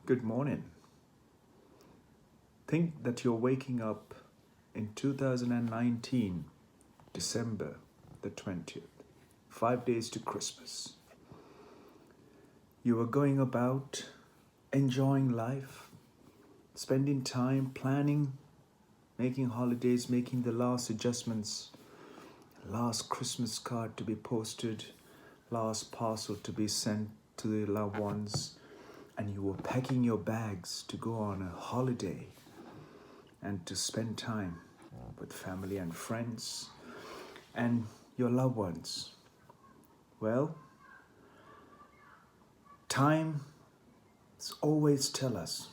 Good morning. Think that you're waking up in 2019, December the 20th, 5 days to Christmas. You are going about enjoying life, spending time planning, making holidays, making the last adjustments, last Christmas card to be posted, last parcel to be sent to the loved ones, and you were packing your bags to go on a holiday and to spend time with family and friends and your loved ones. Well, time always tell us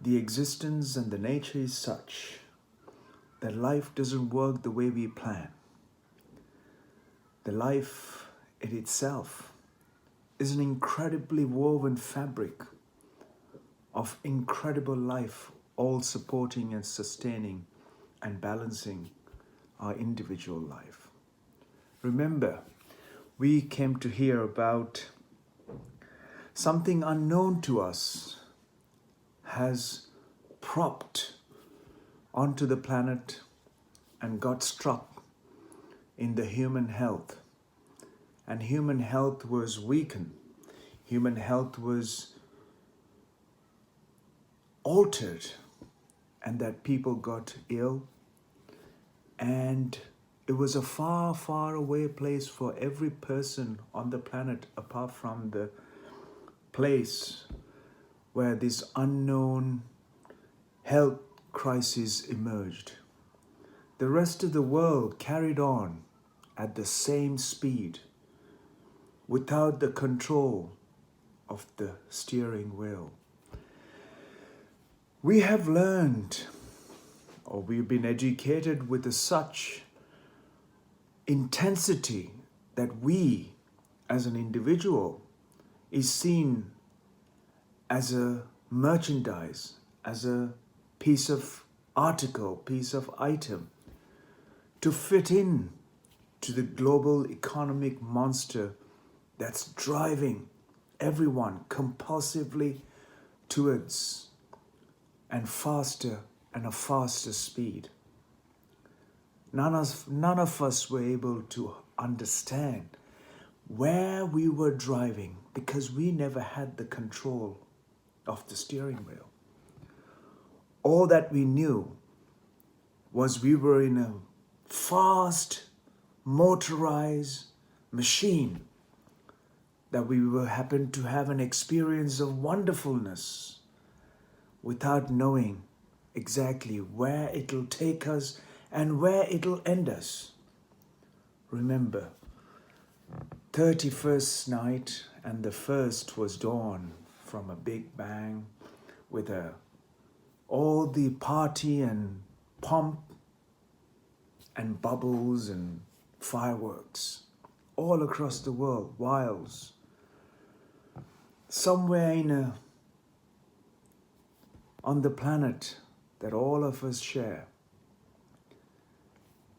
the existence and the nature is such that life doesn't work the way we plan. The life in itself is an incredibly woven fabric of incredible life, all supporting and sustaining and balancing our individual life. Remember, we came to hear about something unknown to us has propped onto the planet and got struck in the human health. And human health was weakened. Human health was altered, and that people got ill. And it was a far, far away place for every person on the planet, apart from the place where this unknown health crisis emerged. The rest of the world carried on at the same speed without the control of the steering wheel. We have learned, or we've been educated with such intensity that we as an individual is seen as a merchandise, as a piece of article, piece of item to fit in to the global economic monster that's driving everyone compulsively towards and a faster speed. None of us were able to understand where we were driving because we never had the control of the steering wheel. All that we knew was we were in a fast, motorized machine that we happened to have an experience of wonderfulness without knowing exactly where it'll take us and where it'll end us. Remember, 31st night and the first was dawn from a big bang with all the party and pomp and bubbles and fireworks all across the world, whilst somewhere on the planet that all of us share,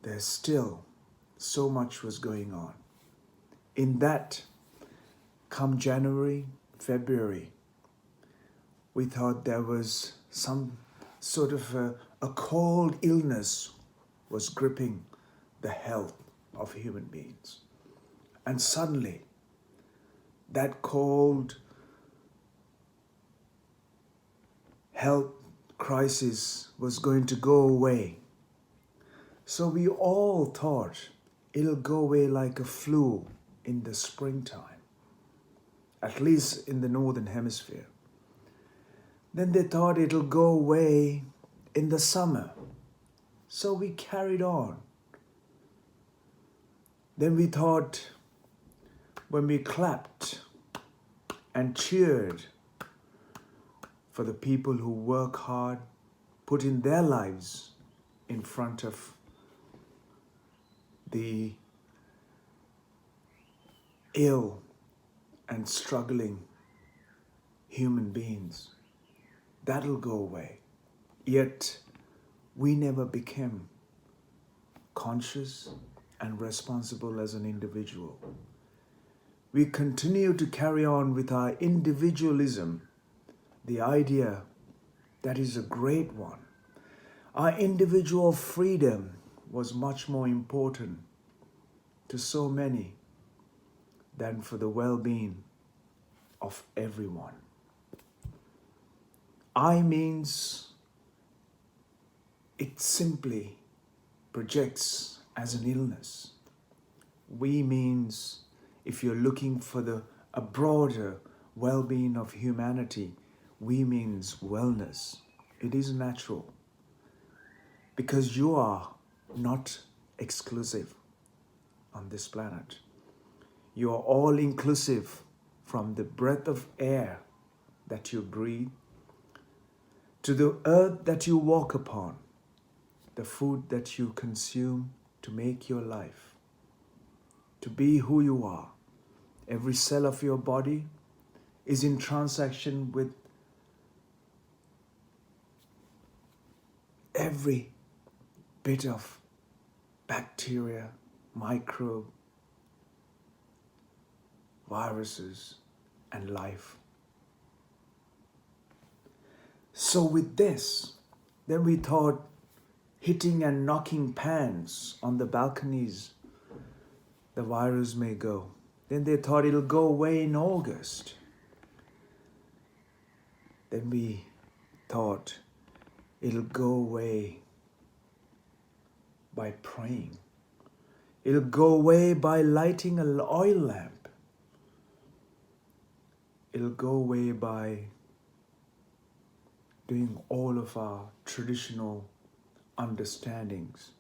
there's still so much was going on. In that, come January, February, we thought there was some sort of a cold illness was gripping the health of human beings. And suddenly, that cold health crisis was going to go away. So we all thought it'll go away like a flu in the springtime, at least in the northern hemisphere. Then they thought it'll go away in the summer. So we carried on. Then we thought when we clapped and cheered for the people who work hard, put in their lives in front of the ill and struggling human beings, that'll go away. Yet we never became conscious and responsible as an individual. We continue to carry on with our individualism the idea that is a great one. Our individual freedom was much more important to so many than for the well-being of everyone. I means it simply projects as an illness. We means if you're looking for a broader well-being of humanity, we means wellness. It is natural because you are not exclusive on this planet. You are all inclusive, from the breath of air that you breathe to the earth that you walk upon, the food that you consume to make your life, to be who you are. Every cell of your body is in transaction with every bit of bacteria, microbe, viruses, and life. So with this, then we thought hitting and knocking pans on the balconies, the virus may go. Then they thought it'll go away in August. Then we thought it'll go away by praying. It'll go away by lighting an oil lamp. It'll go away by doing all of our traditional understandings.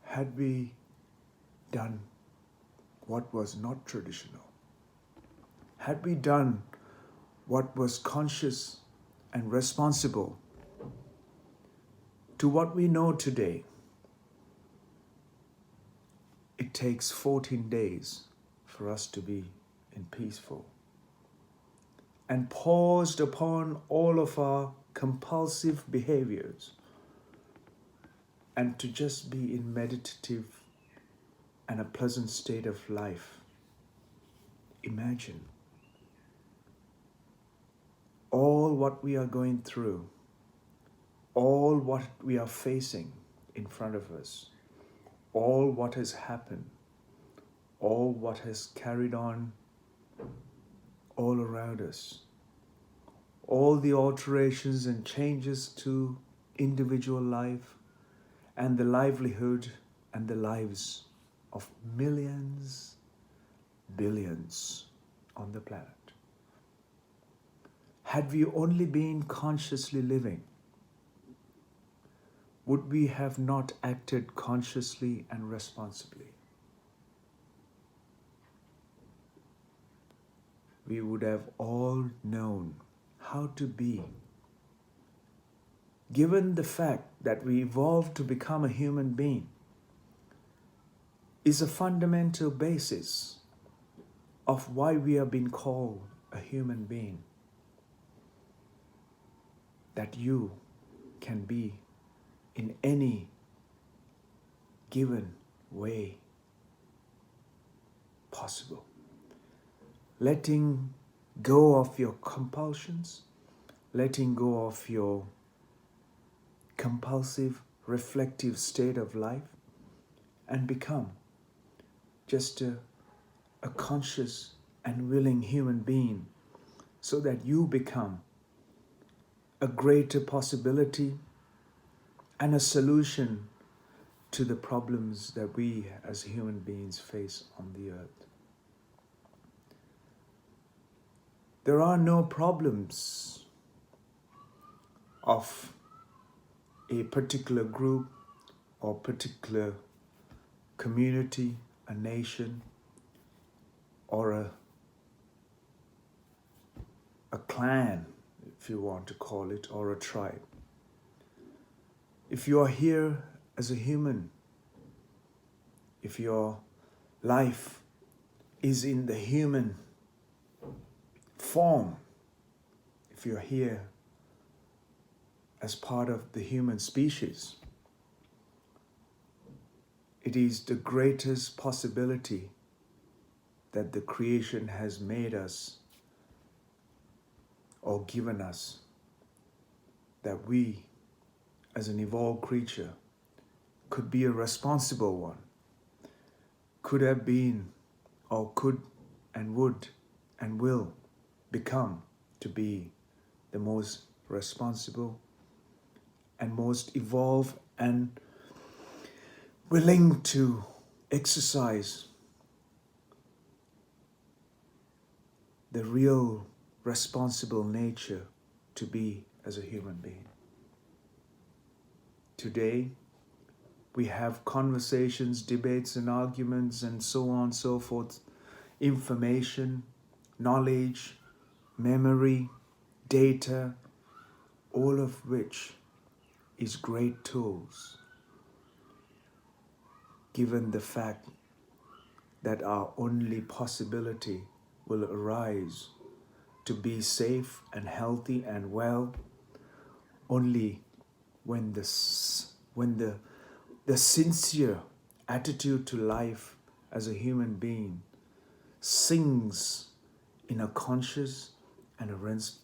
Had we done what was not traditional, had we done what was conscious and responsible to what we know today, it takes 14 days for us to be in peaceful, and paused upon all of our compulsive behaviors and to just be in meditative and a pleasant state of life. Imagine all what we are going through, all what we are facing in front of us, all what has happened, all what has carried on all around us, all the alterations and changes to individual life and the livelihood and the lives of millions, billions on the planet. Had we only been consciously living, would we have not acted consciously and responsibly? We would have all known how to be. Given the fact that we evolved to become a human being is a fundamental basis of why we have been called a human being. That you can be in any given way possible. Letting go of your compulsions, letting go of your compulsive, reflective state of life, and become just a conscious and willing human being, so that you become a greater possibility and a solution to the problems that we as human beings face on the earth. There are no problems of a particular group or particular community, a nation, or a clan, if you want to call it, or a tribe. If you are here as a human, if your life is in the human form, if you're here as part of the human species, it is the greatest possibility that the creation has made us or given us, that we, as an evolved creature, could be a responsible one, could have been, or could and would and will become to be the most responsible and most evolved and willing to exercise the real responsible nature to be as a human being. Today, we have conversations, debates and arguments and so on and so forth, information, knowledge, memory, data, all of which is great tools, given the fact that our only possibility will arise to be safe and healthy and well only when the sincere attitude to life as a human being sings in a conscious and a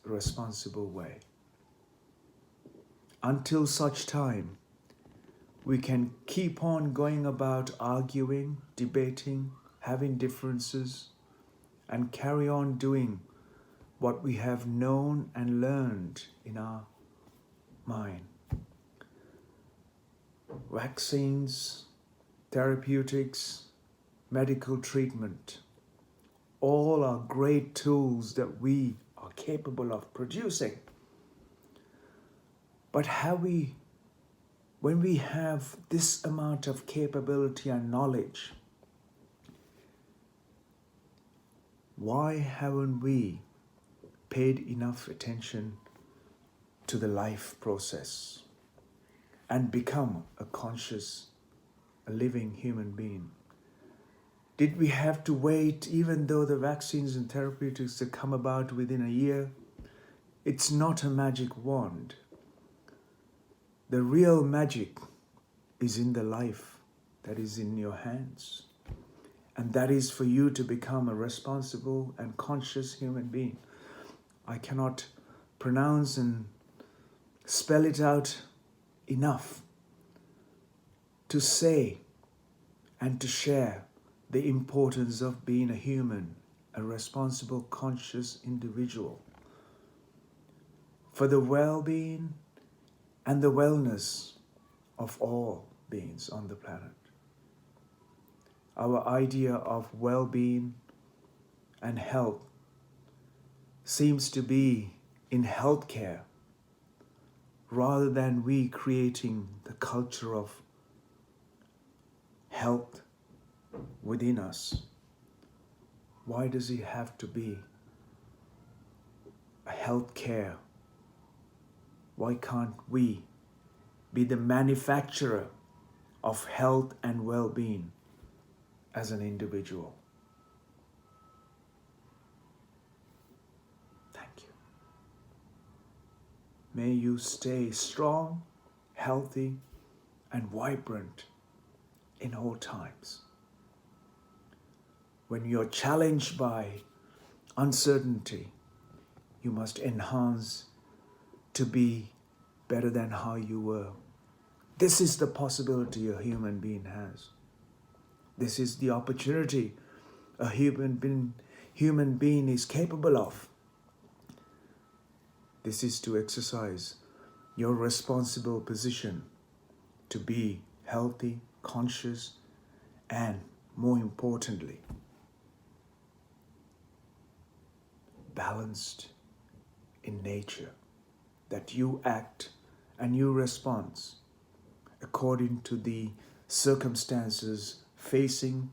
responsible way. Until such time, we can keep on going about arguing, debating, having differences, and carry on doing what we have known and learned in our mind. Vaccines, therapeutics, medical treatment, all are great tools that we are capable of producing. But when we have this amount of capability and knowledge, why haven't we paid enough attention to the life process and become a conscious, a living human being? Did we have to wait, even though the vaccines and therapeutics have come about within a year? It's not a magic wand. The real magic is in the life that is in your hands. And that is for you to become a responsible and conscious human being. I cannot pronounce and spell it out enough to say and to share the importance of being a human, a responsible, conscious individual, for the well-being and the wellness of all beings on the planet. Our idea of well-being and health seems to be in healthcare rather than we creating the culture of health within us. Why does it have to be a healthcare? Why can't we be the manufacturer of health and well-being as an individual? Thank you. May you stay strong, healthy, and vibrant in all times. When you're challenged by uncertainty, you must enhance to be better than how you were. This is the possibility a human being has. This is the opportunity a human being is capable of. This is to exercise your responsible position to be healthy, conscious, and more importantly, balanced in nature, that you act and you respond according to the circumstances facing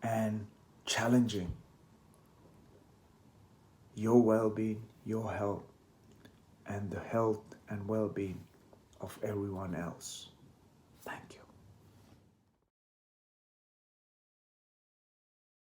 and challenging your well-being, your health, and the health and well-being of everyone else.